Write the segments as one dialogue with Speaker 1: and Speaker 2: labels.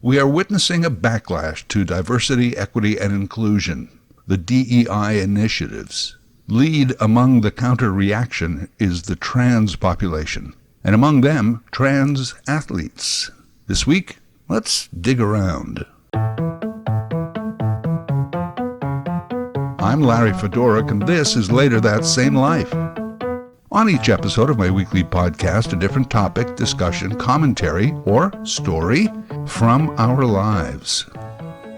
Speaker 1: We are witnessing a backlash to diversity, equity, and inclusion, the DEI initiatives. Lead among the counter-reaction is the trans population, and among them, trans athletes. This week, let's dig around. I'm Larry Fedoruk, and this is Later That Same Life. On each episode of my weekly podcast, a different topic, discussion, commentary, or story from our lives.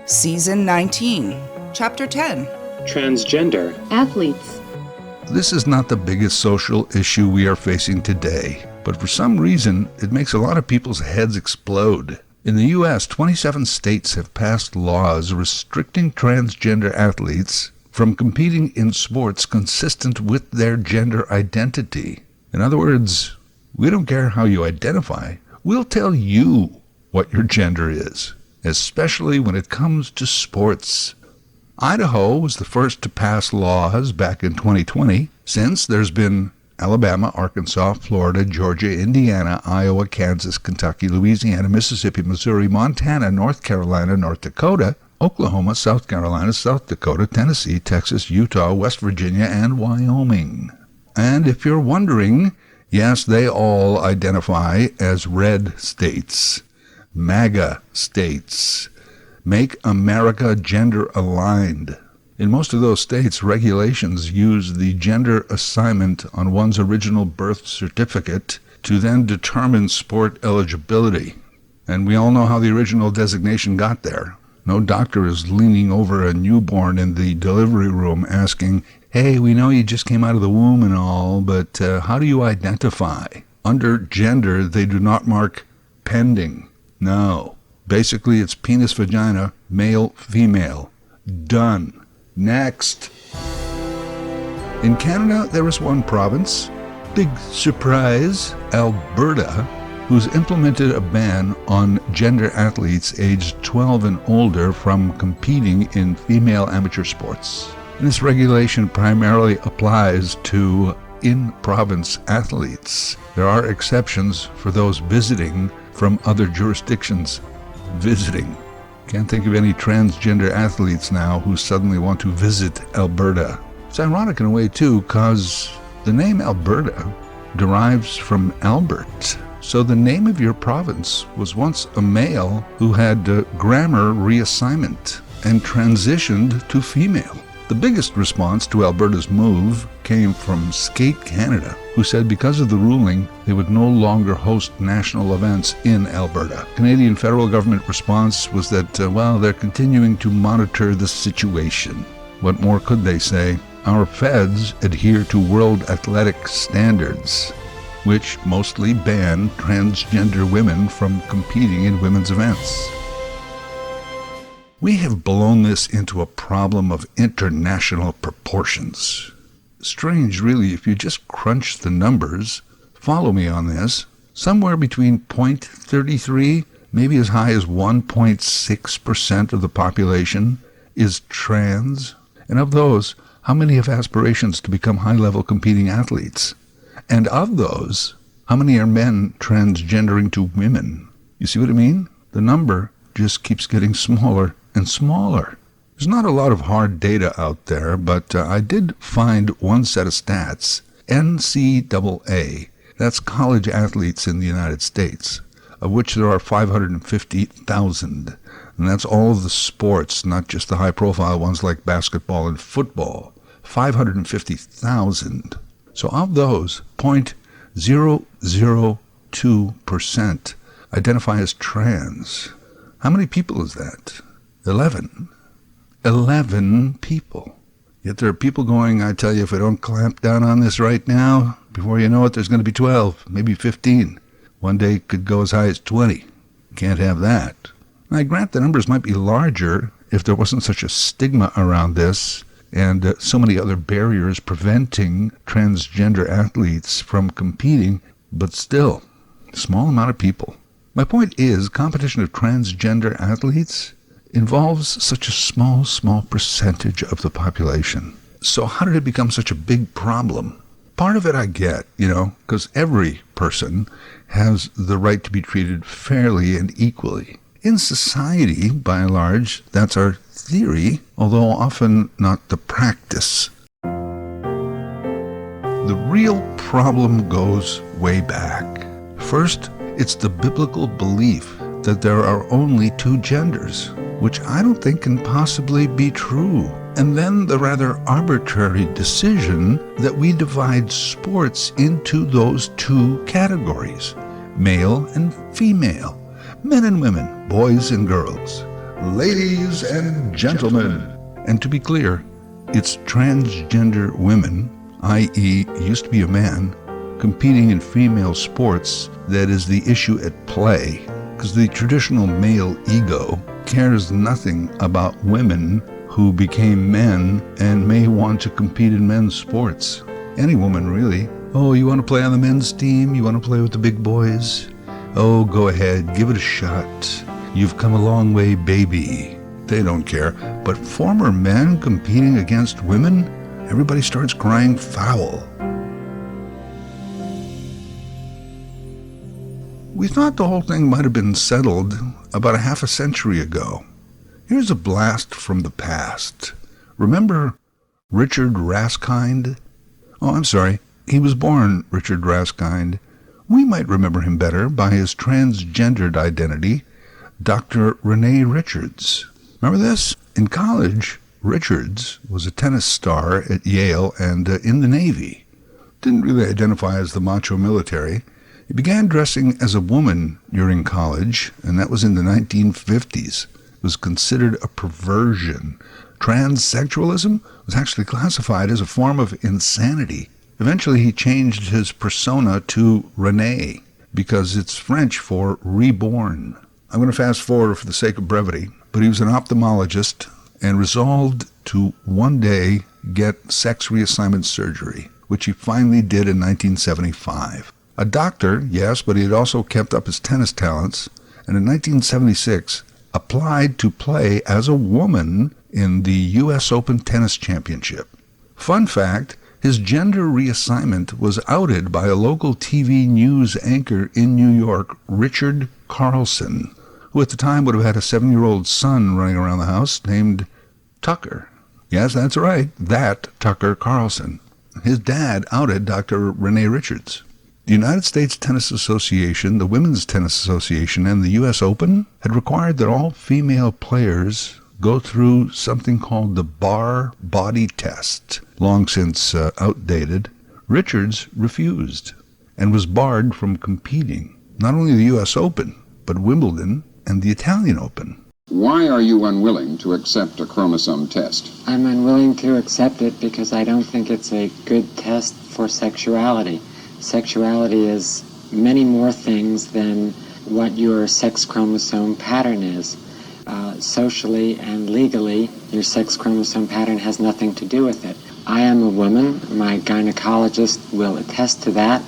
Speaker 2: Season 19, Chapter 10.
Speaker 3: Transgender Athletes.
Speaker 1: This is not the biggest social issue we are facing today, but for some reason, it makes a lot of people's heads explode. In the U.S., 27 states have passed laws restricting transgender athletes from competing in sports consistent with their gender identity. In other words, we don't care how you identify. We'll tell you what your gender is, especially when it comes to sports. Idaho was the first to pass laws back in 2020. Since, there's been Alabama, Arkansas, Florida, Georgia, Indiana, Iowa, Kansas, Kentucky, Louisiana, Mississippi, Missouri, Montana, North Carolina, North Dakota, Oklahoma, South Carolina, South Dakota, Tennessee, Texas, Utah, West Virginia, and Wyoming. And if you're wondering, yes, they all identify as red states, MAGA states, Make America Gender Aligned. In most of those states, regulations use the gender assignment on one's original birth certificate to then determine sport eligibility. And we all know how the original designation got there. No doctor is leaning over a newborn in the delivery room asking, hey, we know you just came out of the womb and all, but how do you identify? Under gender, they do not mark pending. No. Basically, it's penis, vagina, male, female. Done. Next. In Canada, there is one province, big surprise, Alberta, who's implemented a ban on gender athletes aged 12 and older from competing in female amateur sports. And this regulation primarily applies to in-province athletes. There are exceptions for those visiting from other jurisdictions. Visiting. Can't think of any transgender athletes now who suddenly want to visit Alberta. It's ironic in a way, too, because the name Alberta derives from Albert. So the name of your province was once a male who had grammar reassignment and transitioned to female. The biggest response to Alberta's move came from Skate Canada, who said because of the ruling, they would no longer host national events in Alberta. Canadian federal government response was that, they're continuing to monitor the situation. What more could they say? Our feds adhere to world athletic standards, which mostly ban transgender women from competing in women's events. We have blown this into a problem of international proportions. Strange, really, if you just crunch the numbers. Follow me on this. Somewhere between 0.33, maybe as high as 1.6% of the population is trans. And of those, how many have aspirations to become high-level competing athletes? And of those, how many are men transgendering to women? You see what I mean? The number just keeps getting smaller and smaller. There's not a lot of hard data out there, but I did find one set of stats, NCAA. That's college athletes in the United States, of which there are 550,000. And that's all of the sports, not just the high-profile ones like basketball and football. 550,000. So of those, 0.002% identify as trans. How many people is that? 11. 11 people. Yet there are people going, I tell you, if I don't clamp down on this right now, before you know it, there's going to be 12, maybe 15. One day it could go as high as 20. Can't have that. And I grant the numbers might be larger if there wasn't such a stigma around this and so many other barriers preventing transgender athletes from competing, but still, small amount of people. My point is, competition of transgender athletes involves such a small percentage of the population. So how did it become such a big problem? Part of it I get, because every person has the right to be treated fairly and equally. In society, by and large, that's our theory, although often not the practice. The real problem goes way back. First, it's the biblical belief that there are only two genders, which I don't think can possibly be true. And then the rather arbitrary decision that we divide sports into those two categories, male and female, men and women, boys and girls, ladies and gentlemen. And to be clear, it's transgender women, i.e. used to be a man, competing in female sports that is the issue at play, because the traditional male ego cares nothing about women who became men and may want to compete in men's sports. Any woman, really. Oh, you want to play on the men's team? You want to play with the big boys? Oh, go ahead, give it a shot. You've come a long way, baby. They don't care. But former men competing against women? Everybody starts crying foul. We thought the whole thing might have been settled about a half a century ago. Here's a blast from the past. Remember Richard Raskind? Oh, I'm sorry. He was born Richard Raskind. We might remember him better by his transgendered identity, Dr. Renee Richards. Remember this? In college, Richards was a tennis star at Yale and in the Navy. Didn't really identify as the macho military. He began dressing as a woman during college, and that was in the 1950s. It was considered a perversion. Transsexualism was actually classified as a form of insanity. Eventually, he changed his persona to Renee, because it's French for reborn. I'm going to fast forward for the sake of brevity, but he was an ophthalmologist and resolved to one day get sex reassignment surgery, which he finally did in 1975. A doctor, yes, but he had also kept up his tennis talents, and in 1976 applied to play as a woman in the U.S. Open Tennis Championship. Fun fact, his gender reassignment was outed by a local TV news anchor in New York, Richard Carlson, who at the time would have had a 7-year-old son running around the house named Tucker. Yes, that's right, that Tucker Carlson. His dad outed Dr. Renee Richards. The United States Tennis Association, the Women's Tennis Association, and the U.S. Open had required that all female players go through something called the bar body test, long since outdated. Richards refused and was barred from competing, not only the U.S. Open, but Wimbledon and the Italian Open.
Speaker 4: Why are you unwilling to accept a chromosome test?
Speaker 5: I'm unwilling to accept it because I don't think it's a good test for sexuality. Sexuality is many more things than what your sex chromosome pattern is. Socially and legally, your sex chromosome pattern has nothing to do with it. I am a woman. My gynecologist will attest to that.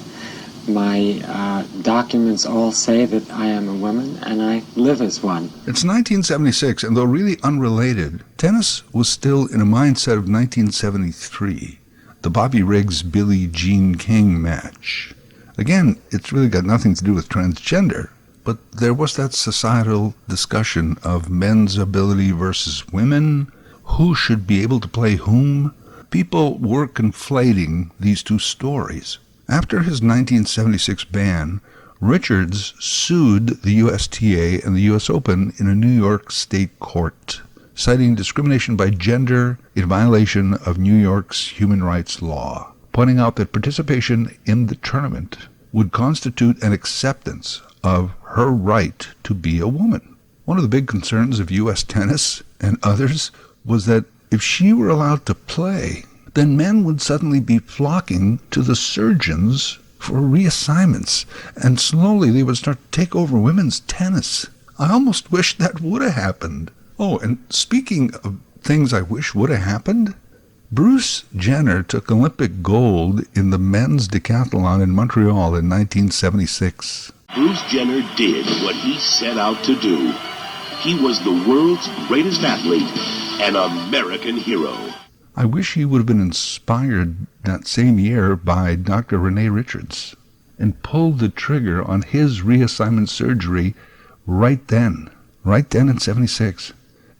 Speaker 5: My documents all say that I am a woman, and I live as one.
Speaker 1: It's 1976, and though really unrelated, tennis was still in a mindset of 1973. The Bobby Riggs-Billie Jean King match. Again, it's really got nothing to do with transgender, but there was that societal discussion of men's ability versus women, who should be able to play whom. People were conflating these two stories. After his 1976 ban, Richards sued the USTA and the US Open in a New York state court, citing discrimination by gender in violation of New York's human rights law, pointing out that participation in the tournament would constitute an acceptance of her right to be a woman. One of the big concerns of U.S. tennis and others was that if she were allowed to play, then men would suddenly be flocking to the surgeons for reassignments, and slowly they would start to take over women's tennis. I almost wish that would have happened. Oh, and speaking of things I wish would have happened, Bruce Jenner took Olympic gold in the men's decathlon in Montreal in 1976.
Speaker 6: Bruce Jenner did what he set out to do. He was the world's greatest athlete, an American hero.
Speaker 1: I wish he would have been inspired that same year by Dr. Renee Richards and pulled the trigger on his reassignment surgery right then. right then in 76,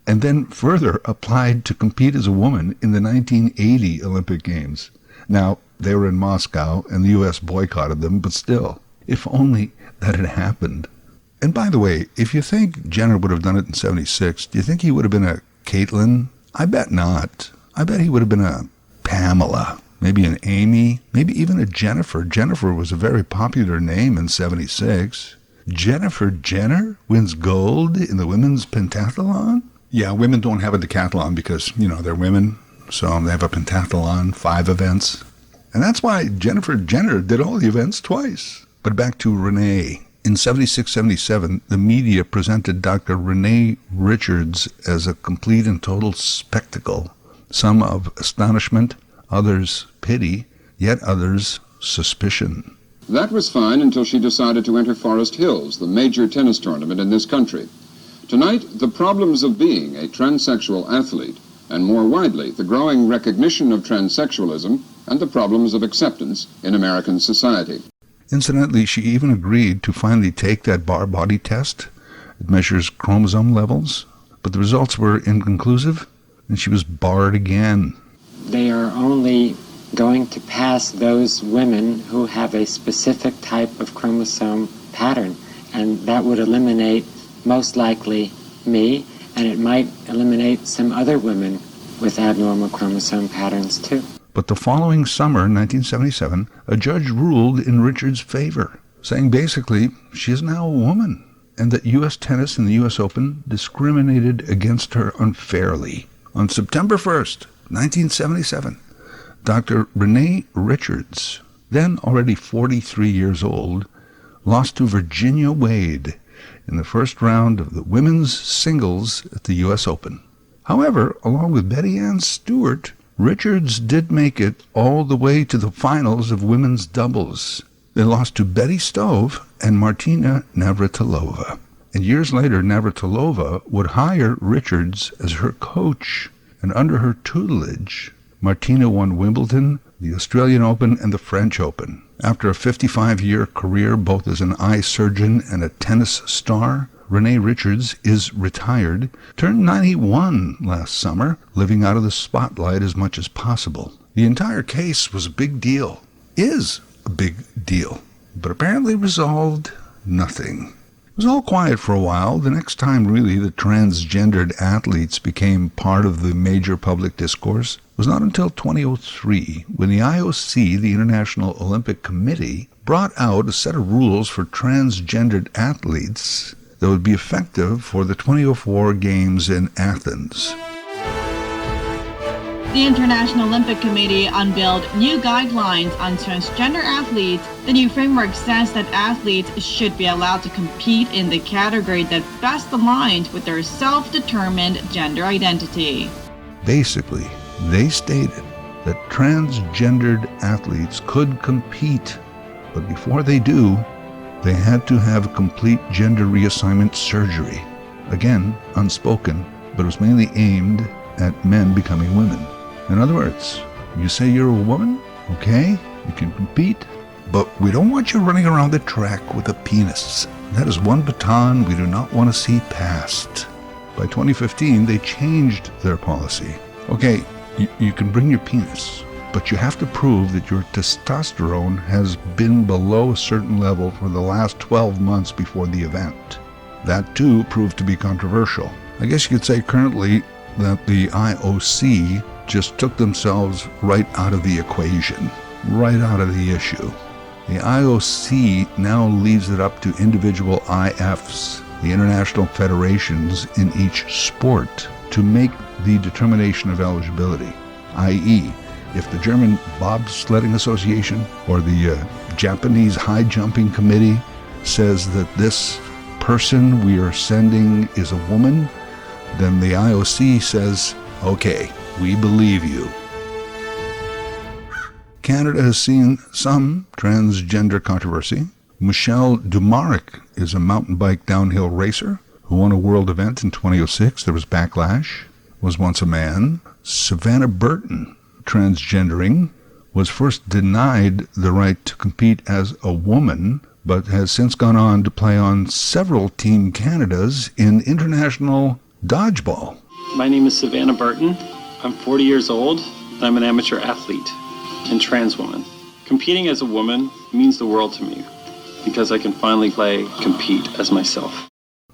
Speaker 1: and then further applied to compete as a woman in the 1980 Olympic Games. Now, they were in Moscow, and the U.S. boycotted them, but still, if only that had happened. And by the way, if you think Jenner would have done it in 76, do you think he would have been a Caitlyn? I bet not. I bet he would have been a Pamela, maybe an Amy, maybe even a Jennifer. Jennifer was a very popular name in 76. Jennifer Jenner wins gold in the women's pentathlon? Yeah, women don't have a decathlon because, they're women, so they have a pentathlon, 5 events. And that's why Jennifer Jenner did all the events twice. But back to Renee. In 76-77, the media presented Dr. Renee Richards as a complete and total spectacle, some of astonishment, others pity, yet others suspicion.
Speaker 4: That was fine until she decided to enter Forest Hills, the major tennis tournament in this country. Tonight, the problems of being a transsexual athlete, and more widely, the growing recognition of transsexualism and the problems of acceptance in American society.
Speaker 1: Incidentally, she even agreed to finally take that bar body test. It measures chromosome levels, but the results were inconclusive, and she was barred again.
Speaker 5: They are only going to pass those women who have a specific type of chromosome pattern, and that would eliminate, most likely, me, and it might eliminate some other women with abnormal chromosome patterns, too.
Speaker 1: But the following summer, 1977, a judge ruled in Richards' favor, saying basically she is now a woman, and that U.S. tennis and the U.S. Open discriminated against her unfairly. On September 1st, 1977, Dr. Renee Richards, then already 43 years old, lost to Virginia Wade in the first round of the women's singles at the U.S. Open. However, along with Betty Ann Stewart, Richards did make it all the way to the finals of women's doubles. They lost to Betty Stove and Martina Navratilova. And years later, Navratilova would hire Richards as her coach. And under her tutelage, Martina won Wimbledon, the Australian Open, and the French Open. After a 55-year career both as an eye surgeon and a tennis star, Renee Richards is retired, turned 91 last summer, living out of the spotlight as much as possible. The entire case was a big deal, is a big deal, but apparently resolved nothing. It was all quiet for a while. The next time, really, the transgendered athletes became part of the major public discourse was not until 2003, when the IOC, the International Olympic Committee, brought out a set of rules for transgendered athletes that would be effective for the 2004 Games in Athens.
Speaker 7: The International Olympic Committee unveiled new guidelines on transgender athletes. The new framework says that athletes should be allowed to compete in the category that best aligns with their self-determined gender identity.
Speaker 1: Basically, they stated that transgendered athletes could compete, but before they do, they had to have complete gender reassignment surgery. Again, unspoken, but it was mainly aimed at men becoming women. In other words, you say you're a woman, okay, you can compete, but we don't want you running around the track with a penis. That is one baton we do not want to see passed. By 2015, they changed their policy. Okay, you can bring your penis, but you have to prove that your testosterone has been below a certain level for the last 12 months before the event. That, too, proved to be controversial. I guess you could say currently that the IOC just took themselves right out of the equation, right out of the issue. The IOC now leaves it up to individual IFs, the international federations in each sport, to make the determination of eligibility, i.e., if the German Bobsledding Association or the Japanese High Jumping Committee says that this person we are sending is a woman, then the IOC says, okay, we believe you. Canada has seen some transgender controversy. Michelle Dumaric is a mountain bike downhill racer who won a world event in 2006. There was backlash, was once a man. Savannah Burton, transgendering, was first denied the right to compete as a woman but has since gone on to play on several Team Canadas in international dodgeball.
Speaker 8: My name is Savannah Burton. I'm 40 years old, and I'm an amateur athlete and trans woman. Competing as a woman means the world to me because I can finally compete as myself.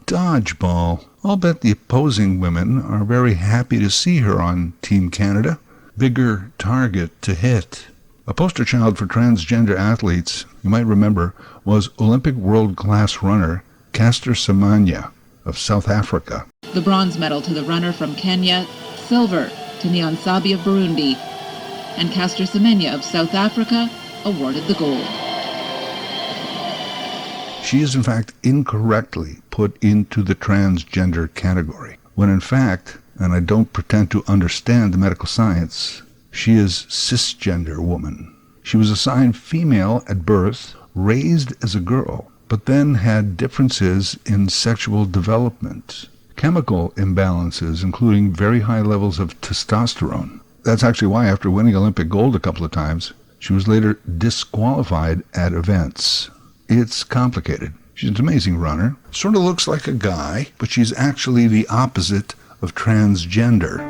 Speaker 1: Dodgeball. I'll bet the opposing women are very happy to see her on Team Canada. Bigger target to hit. A poster child for transgender athletes, you might remember, was Olympic world-class runner Caster Semenya of South Africa.
Speaker 9: The bronze medal to the runner from Kenya, silver to Nyansabi of Burundi, and Caster Semenya of South Africa awarded the gold.
Speaker 1: She is in fact incorrectly put into the transgender category, when in fact, and I don't pretend to understand the medical science, she is cisgender woman. She was assigned female at birth, raised as a girl, but then had differences in sexual development, chemical imbalances, including very high levels of testosterone. That's actually why, after winning Olympic gold a couple of times, she was later disqualified at events. It's complicated. She's an amazing runner. Sort of looks like a guy, but she's actually the opposite of transgender.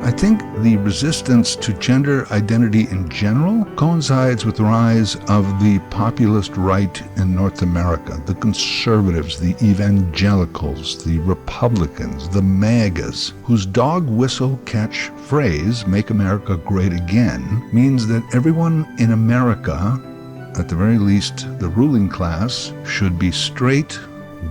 Speaker 1: I think the resistance to gender identity in general coincides with the rise of the populist right in North America, the conservatives, the evangelicals, the Republicans, the MAGAs, whose dog whistle catchphrase, "Make America Great Again," means that everyone in America, at the very least the ruling class, should be straight,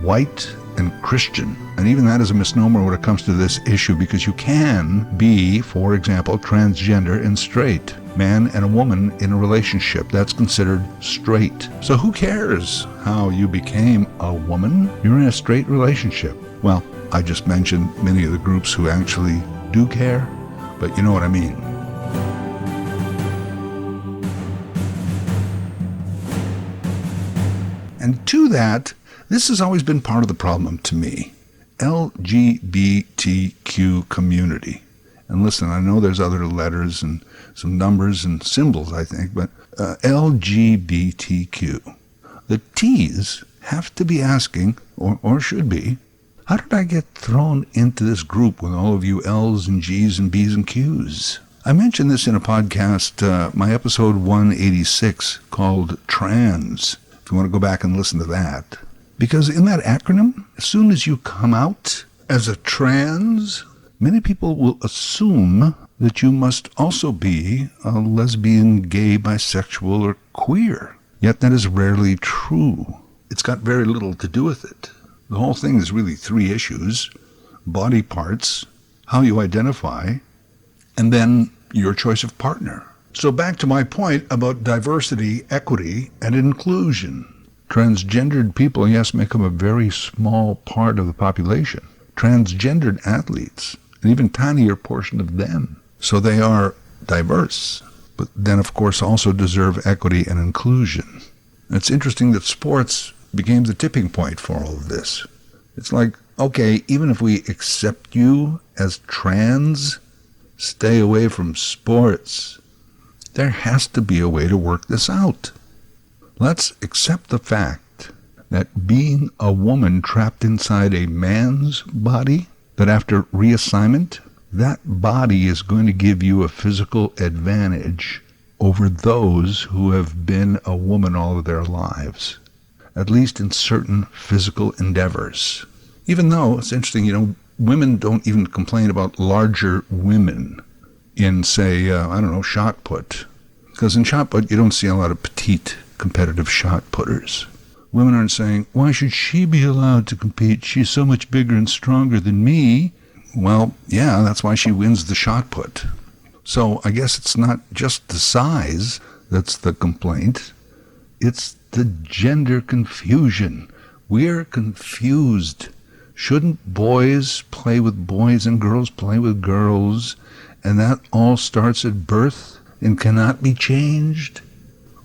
Speaker 1: white, and Christian. And even that is a misnomer when it comes to this issue, because you can be, for example, transgender and straight. Man and a woman in a relationship, that's considered straight. So who cares how you became a woman? You're in a straight relationship. Well, I just mentioned many of the groups who actually do care, but you know what I mean. And to that, this has always been part of the problem to me. LGBTQ community. And listen, I know there's other letters and some numbers and symbols, I think, but LGBTQ. The T's have to be asking, or should be, how did I get thrown into this group with all of you L's and G's and B's and Q's? I mentioned this in a podcast, my episode 186, called Trans, if you want to go back and listen to that. Because in that acronym, as soon as you come out as a trans, many people will assume that you must also be a lesbian, gay, bisexual, or queer. Yet that is rarely true. It's got very little to do with it. The whole thing is really three issues: body parts, how you identify, and then your choice of partner. So back to my point about diversity, equity, and inclusion. Transgendered people, yes, make up a very small part of the population. Transgendered athletes, an even tinier portion of them. So they are diverse, but then of course also deserve equity and inclusion. And it's interesting that sports became the tipping point for all of this. It's like, okay, even if we accept you as trans, stay away from sports. There has to be a way to work this out. Let's accept the fact that being a woman trapped inside a man's body, that after reassignment, that body is going to give you a physical advantage over those who have been a woman all of their lives, at least in certain physical endeavors. Even though, it's interesting, women don't even complain about larger women in, say, shot put. Because in shot put, you don't see a lot of petite competitive shot putters. Women aren't saying, why should she be allowed to compete? She's so much bigger and stronger than me. Well, yeah, that's why she wins the shot put. So I guess it's not just the size that's the complaint. It's the gender confusion. We're confused. Shouldn't boys play with boys and girls play with girls? And that all starts at birth and cannot be changed?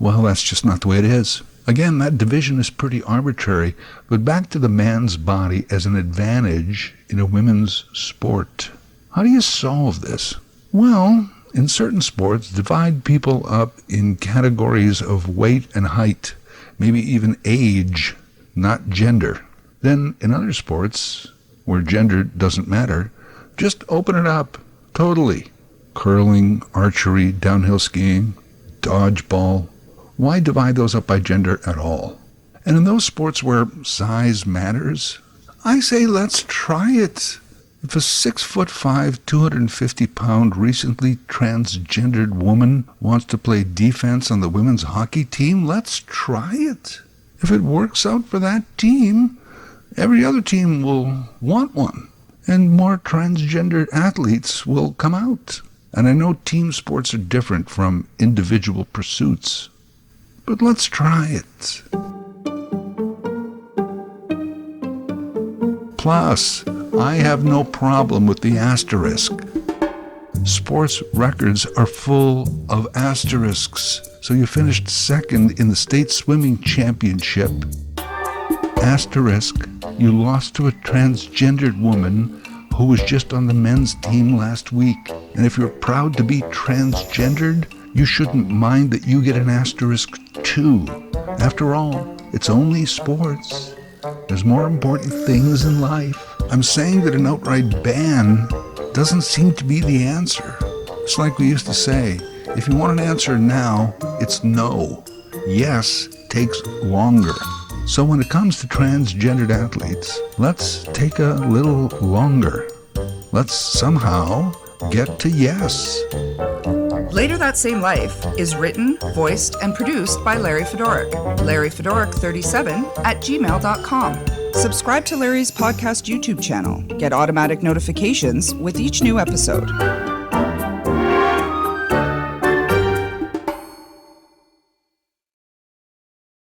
Speaker 1: Well, that's just not the way it is. Again, that division is pretty arbitrary, but back to the man's body as an advantage in a women's sport. How do you solve this? Well, in certain sports, divide people up in categories of weight and height, maybe even age, not gender. Then in other sports, where gender doesn't matter, just open it up totally. Curling, archery, downhill skiing, dodgeball. Why divide those up by gender at all? And in those sports where size matters, I say let's try it. If a 6'5", 250-pound, recently transgendered woman wants to play defense on the women's hockey team, let's try it. If it works out for that team, every other team will want one, and more transgender athletes will come out. And I know team sports are different from individual pursuits, but let's try it. Plus, I have no problem with the asterisk. Sports records are full of asterisks. So you finished second in the state swimming championship. Asterisk, you lost to a transgendered woman who was just on the men's team last week. And if you're proud to be transgendered, you shouldn't mind that you get an asterisk too. After all, it's only sports. There's more important things in life. I'm saying that an outright ban doesn't seem to be the answer. It's like we used to say, if you want an answer now, it's no. Yes takes longer. So when it comes to transgendered athletes, let's take a little longer. Let's somehow get to yes.
Speaker 2: Later That Same Life is written, voiced, and produced by Larry Fedoruk. LarryFedoruk37@gmail.com. Subscribe to Larry's podcast YouTube channel. Get automatic notifications with each new episode.